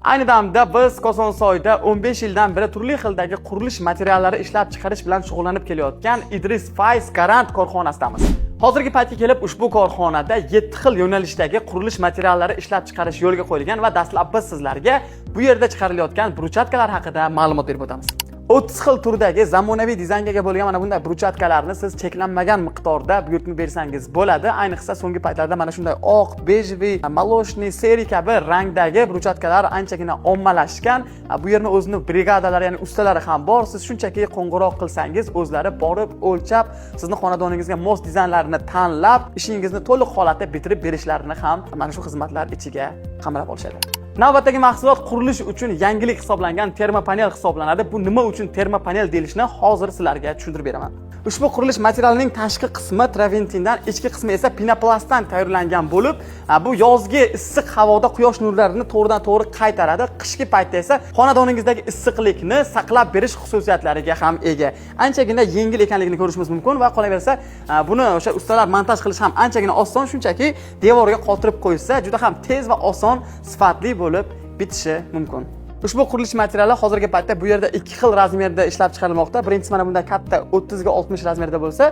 Ayni damda biz Kosonsoyda 15 yildan beri turli xildagi qurilish materiallari ishlab chiqarish bilan shug'ullanib kelayotgan Idris Faiz Garant korxonasidamiz. Hozirgi paytga kelib ushbu korxonada 7 xil yo'nalishdagi qurilish materiallari ishlab chiqarish yo'lga qo'yilgan va dastlab biz sizlarga bu yerda chiqarilayotgan brushatkalar haqida ma'lumot berib o'tamiz. 30 xil turdagi zamonaviy dizaynga ega bo'lgan mana bunday brushatkalarni siz cheklanmagan miqdorda buyurtma bersangiz bo'ladi. Ayniqsa so'nggi paytlarda mana shunday oq, bejviy, maloshniy, seri kabi rangdagi brushatkalar anchagina ommalashgan. Bu yerning o'zining brigadalari, ya'ni ustalari ham bor. Siz shunchaki qo'ng'iroq qilsangiz, o'zlari borib o'lchab, sizning xonadoningizga mos dizaynlarni tanlab, ishingizni to'liq holatda bitirib berishlarini ham mana shu xizmatlar ichiga qamrab olishadi. Navbatdagi mahsulot qurilish uchun yangilik hisoblangan termopanel hisoblanadi. Bu nima uchun termopanel deyilishini hozir sizlarga tushuntirib beraman. Ushbu qurilish materialining tashqi qismi traventindan, ichki qismi esa pinoplastdan tayyorlangan bo'lib, bu yozgi issiq havoda quyosh nurlarini to'g'ridan-to'g'ri qaytaradi. Qishki paytda esa xonadoningizdagi issiqlikni saqlab berish xususiyatlariga ham ega. Anchagina yengil ekanligini ko'rishimiz mumkin va qolaversa, buni o'sha ustalar montaj qilish ham anchagina oson, shunchaki devorga qotirib qo'ysa, juda ham tez va oson, sifatli bo'lib bitishi mumkin. Ushbu qurilish materiali hozirgi paytda bu yerda 2 xil razmerda ishlab chiqarilmoqda. Birinchisi mana bunday katta 30 ga 60 razmerda bo'lsa,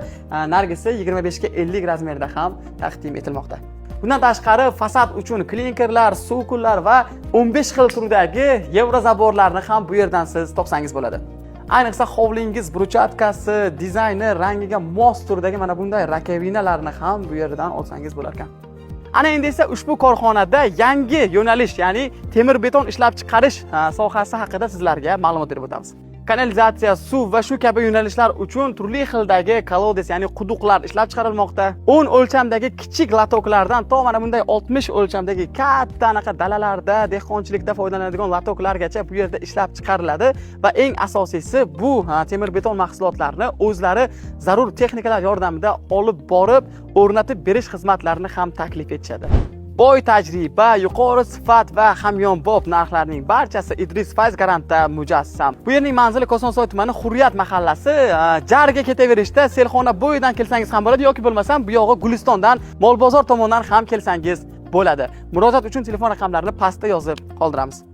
nargisi 25 ga 50 razmerda ham taqdim etilmoqda. Bundan tashqari fasad uchun klinkerlar, sukullar va 15 xil turdagi Evrozaborlarni ham bu yerdan siz topsangiz bo'ladi. Ayniqsa hovlingiz brushatkasi, dizayni, rangiga mos turdagi mana bunday rakavinalarni ham bu yerdan olsangiz bo'lar ekan. Ana endi esa ushbu korxonada yangi yo'nalish, ya'ni temir beton ishlab chiqarish sohasi haqida sizlarga ma'lumot berib o'tamiz. Kanalizatsiya, suv va shu kabi yo'nalishlar uchun turli xildagi kolodes, ya'ni quduqlar ishlab chiqarilmoqda. 10 o'lchamdagi kichik latoklardan to mana bunday 60 o'lchamdagi katta anaqa dalalarda, dehqonchilikda foydalanadigan latoklargacha bu yerda ishlab chiqariladi va eng asosiysi bu temir beton mahsulotlarni o'zlari zarur texnikalar yordamida olib borib, o'rnatib berish xizmatlarini ham taklif etishadi. Boy tajriba, yuqori sifat va hamyonbop narxlarning barchasi Idris Faiz Garantda mujassam. Bu yerning manzili Kosonsoy tumani Hurriyat mahallasi. Jarga ketaverishda Selxona bo'yidan kelsangiz ham bo'ladi yoki bo'lmasam bu yog'i Gulistondan, Molbozor tomondan ham kelsangiz bo'ladi. Murojaat uchun telefon raqamlarini pastda yozib qoldiramiz.